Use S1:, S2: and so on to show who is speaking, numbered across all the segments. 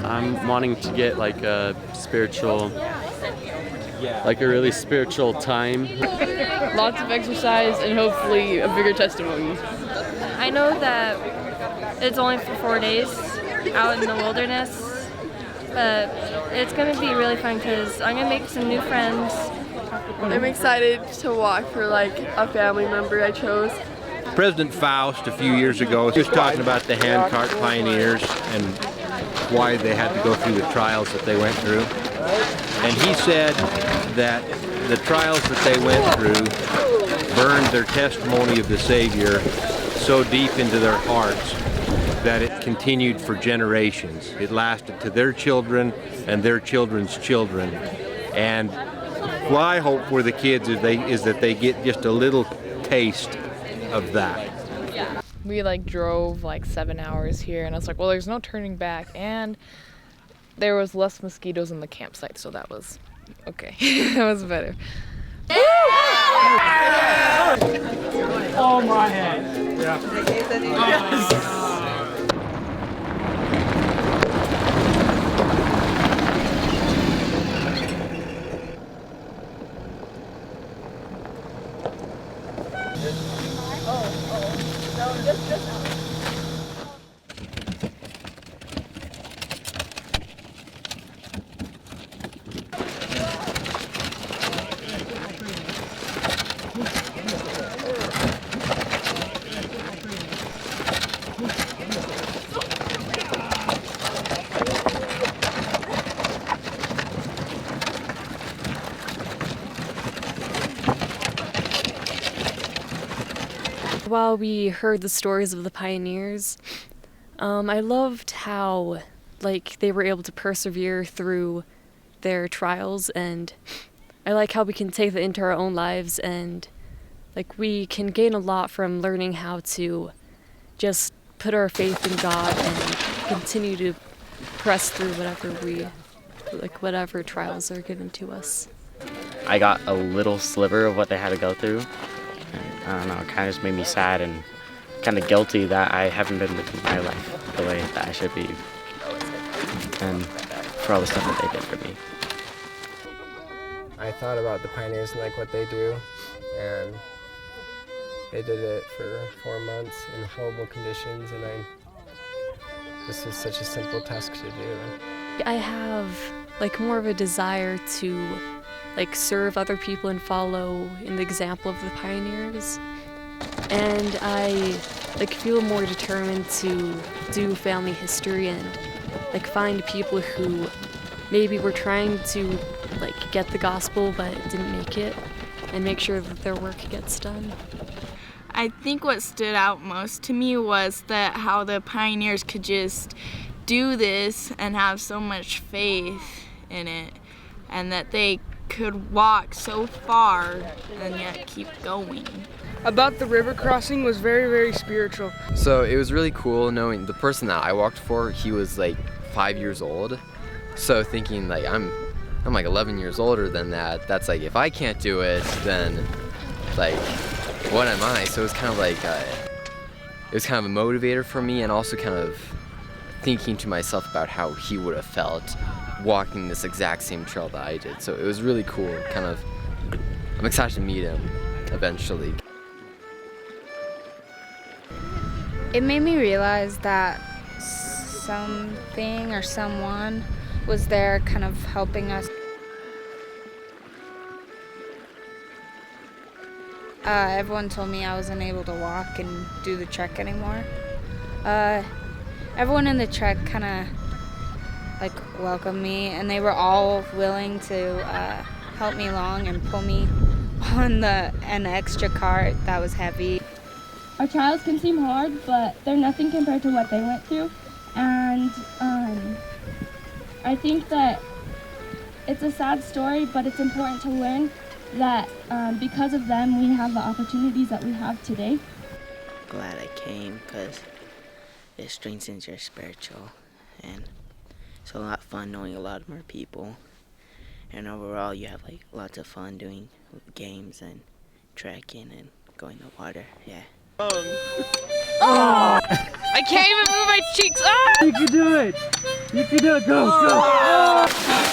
S1: I'm wanting to get like a spiritual, like a really spiritual time.
S2: Lots of exercise and hopefully a bigger testimony.
S3: I know that it's only for 4 days out in the wilderness, but it's going to be really fun because I'm going to make some new friends.
S4: I'm excited to walk for like a family member I chose.
S5: President Faust a few years ago was talking about the handcart pioneers and why they had to go through the trials that they went through. And he said that the trials that they went through burned their testimony of the Savior so deep into their hearts that it continued for generations. It lasted to their children and their children's children. And what I hope for the kids is that they get just a little taste of that.
S2: We drove 7 hours here, and I was like, well, there's no turning back, and there was less mosquitoes in the campsite, so that was okay. That was better.
S6: Oh my head. Yeah.
S3: While we heard the stories of the pioneers, I loved how they were able to persevere through their trials, and I like how we can take that into our own lives, and we can gain a lot from learning how to just put our faith in God and continue to press through whatever trials are given to us.
S7: I got a little sliver of what they had to go through. I don't know, it kind of just made me sad and kind of guilty that I haven't been living my life the way that I should be, and for all the stuff that they did for me.
S8: I thought about the pioneers and what they do, and they did it for 4 months in horrible conditions, and this was such a simple task to do.
S3: I have more of a desire to serve other people and follow in the example of the pioneers. And I feel more determined to do family history and find people who maybe were trying to get the gospel but didn't make it, and make sure that their work gets done.
S9: I think what stood out most to me was that how the pioneers could just do this and have so much faith in it, and that they could walk so far and yet keep going.
S10: About the river crossing was very, very spiritual.
S11: So it was really cool knowing the person that I walked for, he was 5 years old. So thinking I'm 11 years older than that. That's if I can't do it, then what am I? So it was kind of it was kind of a motivator for me, and also kind of thinking to myself about how he would have felt walking this exact same trail that I did. So it was really cool. I'm excited to meet him eventually.
S12: It made me realize that something or someone was there kind of helping us. Everyone told me I wasn't able to walk and do the trek anymore. Everyone in the trek kind of welcomed me, and they were all willing to help me along and pull me on an extra cart that was heavy.
S13: Our trials can seem hard, but they're nothing compared to what they went through, and I think that it's a sad story, but it's important to learn that because of them we have the opportunities that we have today.
S14: Glad I came because it strengthens your spiritual, and it's a lot of fun knowing a lot more people, and overall you have lots of fun doing games and trekking and going to water. Yeah.
S2: Oh! I can't even move my cheeks. Ah!
S6: You can do it. You can do it, go, go!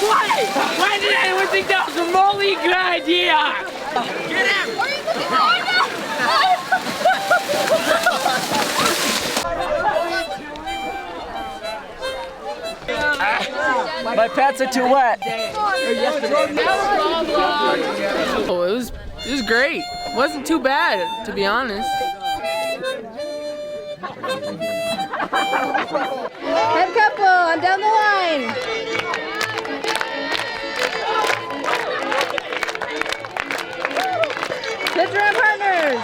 S6: Why? Why did anyone think that was a remotely good idea? Get him!
S15: My pants are too wet.
S10: Oh, it was great. Wasn't too bad, to be honest.
S16: Head couple, on down the line. Picture and partners.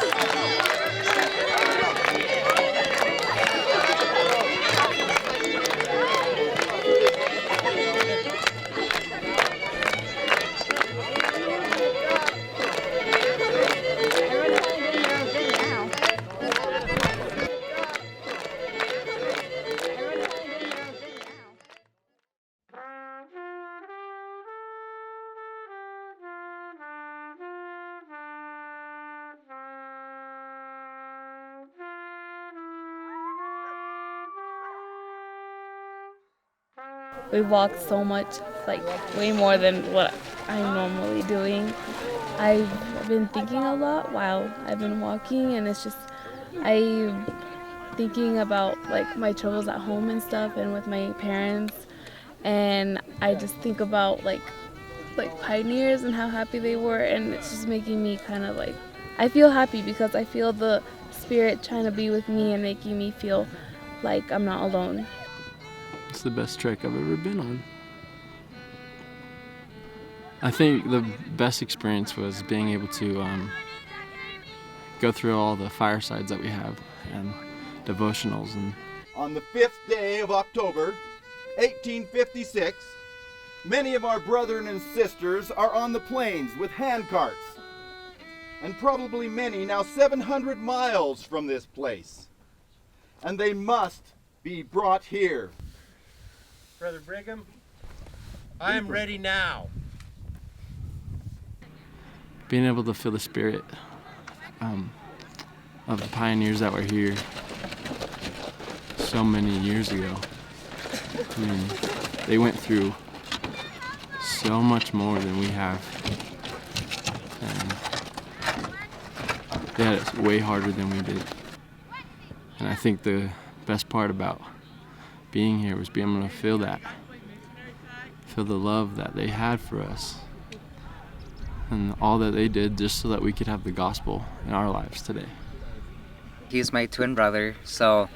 S17: We walked so much, like way more than what I'm normally doing. I've been thinking a lot while I've been walking, and it's just I'm thinking about like my troubles at home and stuff, and with my parents, and I just think about like pioneers and how happy they were, and it's just making me kind of like I feel happy because I feel the spirit trying to be with me and making me feel like I'm not alone.
S1: It's the best trek I've ever been on. I think the best experience was being able to go through all the firesides that we have and devotionals. And
S18: on the 5th day of October, 1856, many of our brethren and sisters are on the plains with handcarts, and probably many now 700 miles from this place, and they must be brought here.
S5: Brother Brigham, I am ready now.
S1: being able to feel the spirit of the pioneers that were here so many years ago. I mean, they went through so much more than we have. And they had it way harder than we did. And I think the best part about being here was being able to feel that. Feel the love that they had for us. And all that they did just so that we could have the gospel in our lives today.
S19: He's my twin brother, so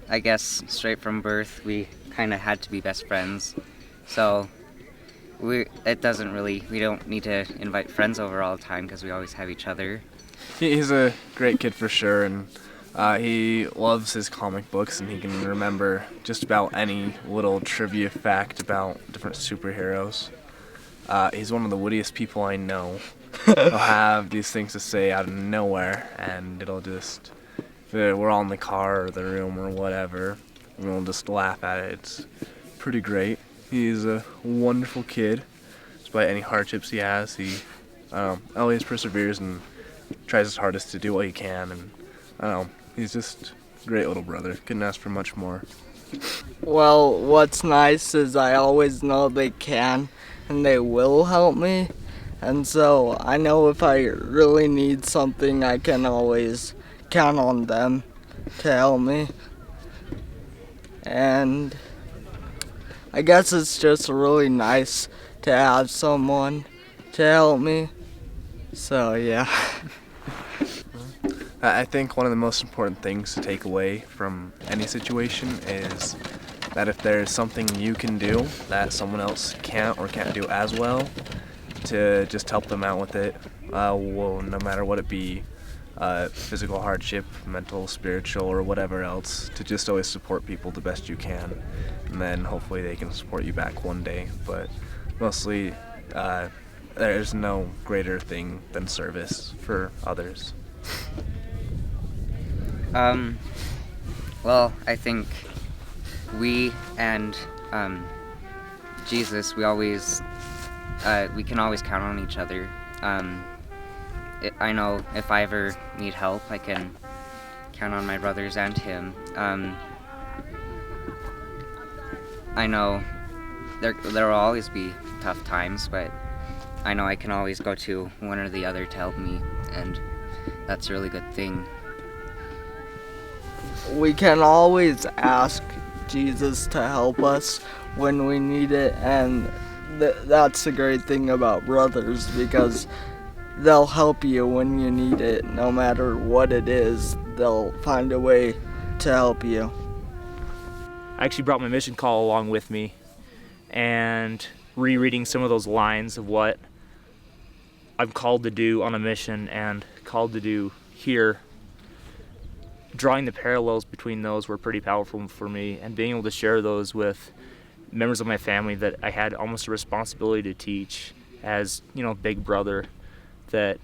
S19: I guess straight from birth we kind of had to be best friends. So we don't need to invite friends over all the time because we always have each other.
S20: He's a great kid for sure, and he loves his comic books, and he can remember just about any little trivia fact about different superheroes. He's one of the wittiest people I know. He'll have these things to say out of nowhere, and it'll just, we're all in the car or the room or whatever, and we'll just laugh at it. It's pretty great. He's a wonderful kid. Despite any hardships he has, he always perseveres and tries his hardest to do what he can, and he's just a great little brother. Couldn't ask for much more.
S21: Well, what's nice is I always know they can and they will help me, and so I know if I really need something I can always count on them to help me. And I guess it's just really nice to have someone to help me. So yeah.
S20: I think one of the most important things to take away from any situation is that if there's something you can do that someone else can't or can't do as well, to just help them out with it, well, no matter what it be, physical hardship, mental, spiritual, or whatever else, to just always support people the best you can, and then hopefully they can support you back one day. But mostly, there's no greater thing than service for others.
S19: Well, I think we and Jesus, we can always count on each other. I know if I ever need help, I can count on my brothers and him. I know there will always be tough times, but I know I can always go to one or the other to help me, and that's a really good thing.
S21: We can always ask Jesus to help us when we need it, and that's the great thing about brothers, because they'll help you when you need it. No matter what it is, they'll find a way to help you.
S4: I actually brought my mission call along with me, and rereading some of those lines of what I'm called to do on a mission and called to do here, drawing the parallels between those were pretty powerful for me, and being able to share those with members of my family that I had almost a responsibility to teach as, big brother, that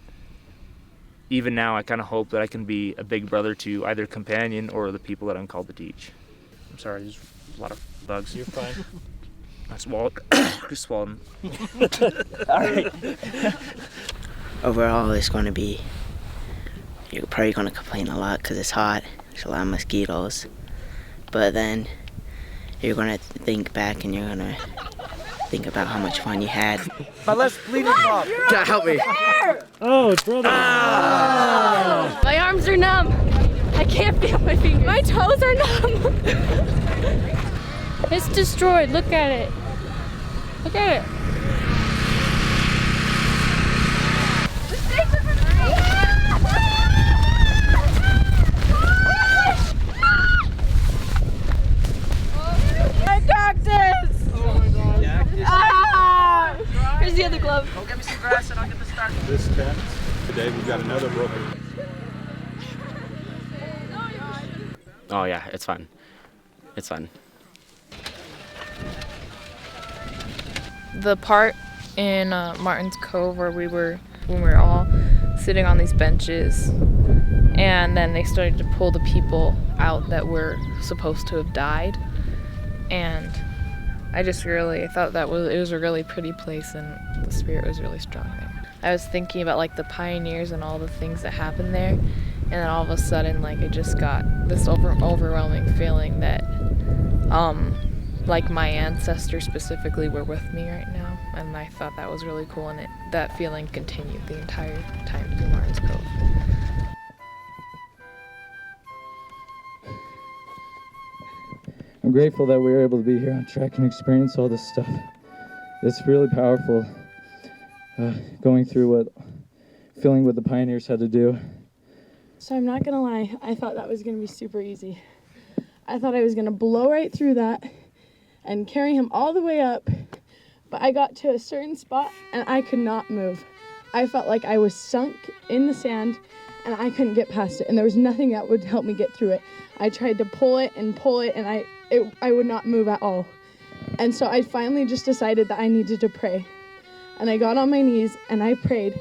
S4: even now I kind of hope that I can be a big brother to either companion or the people that I'm called to teach. I'm sorry, there's a lot of bugs. You're fine. I swallowed. Just swallowed them. All right.
S14: Overall, it's going to be, you're probably going to complain a lot because it's hot. There's a lot of mosquitoes. But then you're going to think back and you're going to think about how much fun you had.
S15: My left's bleeding, Bob.
S14: God, help me.
S15: Oh, brother.
S17: My arms are numb. I can't feel my fingers. My toes are numb. It's destroyed. Look at it. Look at it.
S16: My cactus!
S15: Oh my God.
S16: Ah!
S17: Here's the other glove.
S15: Go get me some grass and I'll get the start.
S22: This tent, today we've got another broken.
S7: Oh yeah, it's fun. It's fun.
S2: The part in Martin's Cove where when we were all sitting on these benches, and then they started to pull the people out that were supposed to have died, and I thought it was a really pretty place, and the spirit was really strong there. I was thinking about like the pioneers and all the things that happened there, and then all of a sudden I just got this overwhelming feeling that like my ancestors specifically were with me right now, and I thought that was really cool, and that feeling continued the entire time through Martin's Cove.
S23: I'm grateful that we were able to be here on track and experience all this stuff. It's really powerful, feeling what the pioneers had to do.
S24: So I'm not gonna lie, I thought that was gonna be super easy. I thought I was gonna blow right through that and carry him all the way up, but I got to a certain spot and I could not move. I felt like I was sunk in the sand and I couldn't get past it, and there was nothing that would help me get through it. I tried to pull it and I would not move at all. And so I finally just decided that I needed to pray. And I got on my knees and I prayed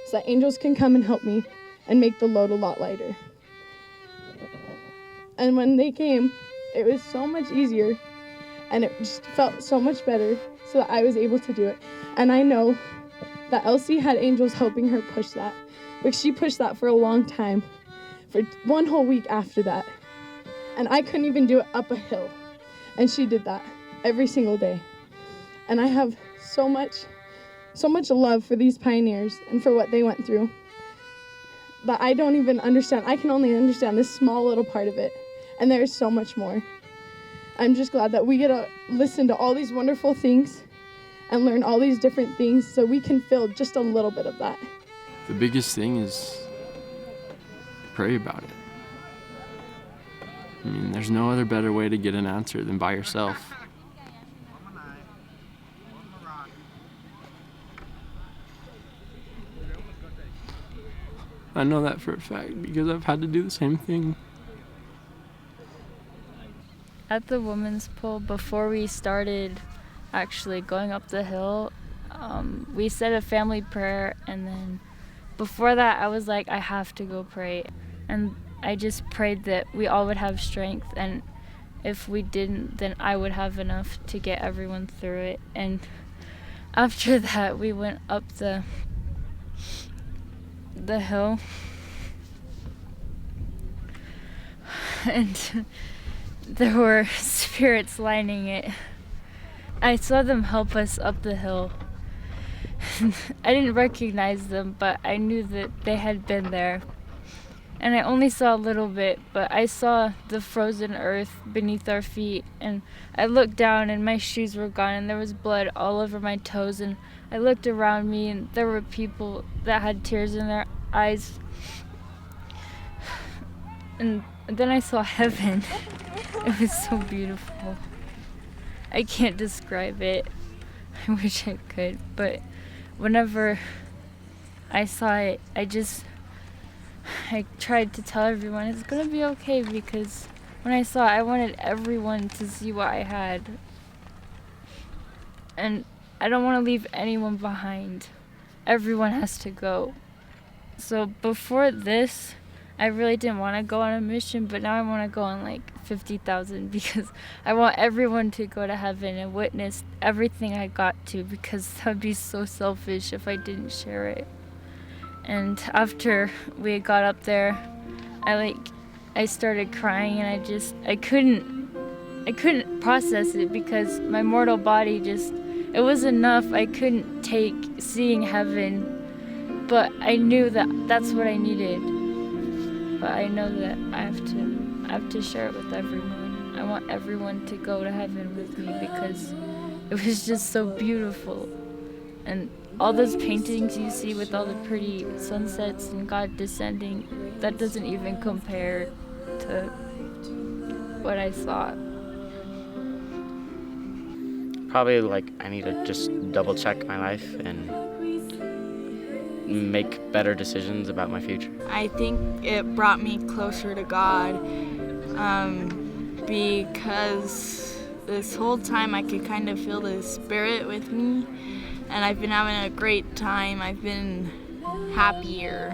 S24: so that angels can come and help me and make the load a lot lighter. And when they came, it was so much easier, and it just felt so much better, so that I was able to do it. And I know that Elsie had angels helping her push that, because she pushed that for a long time, for 1 whole week after that. And I couldn't even do it up a hill, and she did that every single day. And I have so much love for these pioneers and for what they went through that I don't even understand. I can only understand this small little part of it, and there is so much more. I'm just glad that we get to listen to all these wonderful things and learn all these different things so we can feel just a little bit of that.
S1: The biggest thing is pray about it. I mean, there's no other better way to get an answer than by yourself. I know that for a fact because I've had to do the same thing.
S17: At the women's pool, before we started actually going up the hill, we said a family prayer, and then before that I was like, I have to go pray. And I just prayed that we all would have strength, and if we didn't, then I would have enough to get everyone through it. And after that, we went up the hill, and there were spirits lining it,
S3: I saw them help us up the hill. I didn't recognize them, but I knew that they had been there. And I only saw a little bit, but I saw the frozen earth beneath our feet, and I looked down and my shoes were gone and there was blood all over my toes, and I looked around me and there were people that had tears in their eyes. And then I saw heaven. It was so beautiful. I can't describe it. I wish I could, but whenever I saw it, I tried to tell everyone it's gonna be okay, because when I saw it, I wanted everyone to see what I had. And I don't want to leave anyone behind. Everyone has to go. So before this, I really didn't want to go on a mission, but now I want to go on like 50,000, because I want everyone to go to heaven and witness everything I got to, because that would be so selfish if I didn't share it. And after we got up there, I started crying, and I couldn't process it, because my mortal body it was enough. I couldn't take seeing heaven, but I knew that that's what I needed. But I know that I have to share it with everyone. I want everyone to go to heaven with me, because it was just so beautiful. And all those paintings you see with all the pretty sunsets and God descending, that doesn't even compare to what I saw.
S7: Probably I need to just double check my life and make better decisions about my future.
S8: I think it brought me closer to God, because this whole time I could kind of feel the Spirit with me, and I've been having a great time. I've been happier.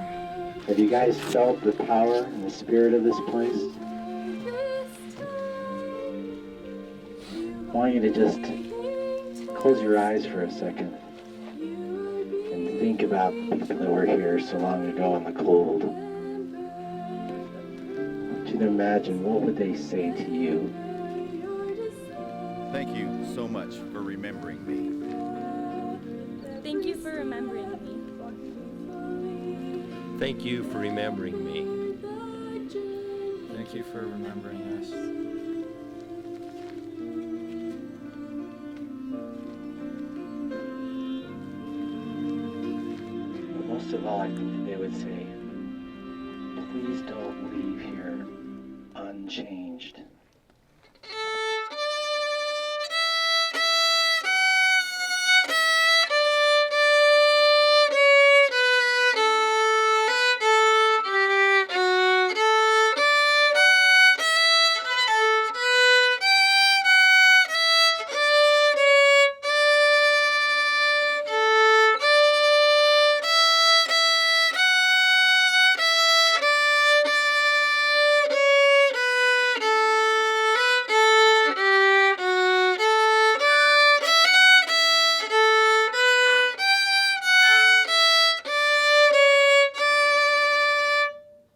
S9: Have you guys felt the power and the spirit of this place? I want you to just close your eyes for a second and think about the people that were here so long ago in the cold. I want you to imagine, what would they say to you?
S18: Thank you so much for remembering me.
S13: Thank you for remembering me.
S11: Thank you for remembering me.
S1: Thank you for remembering us.
S9: But most of all, I think they would say, please don't leave here unchanged.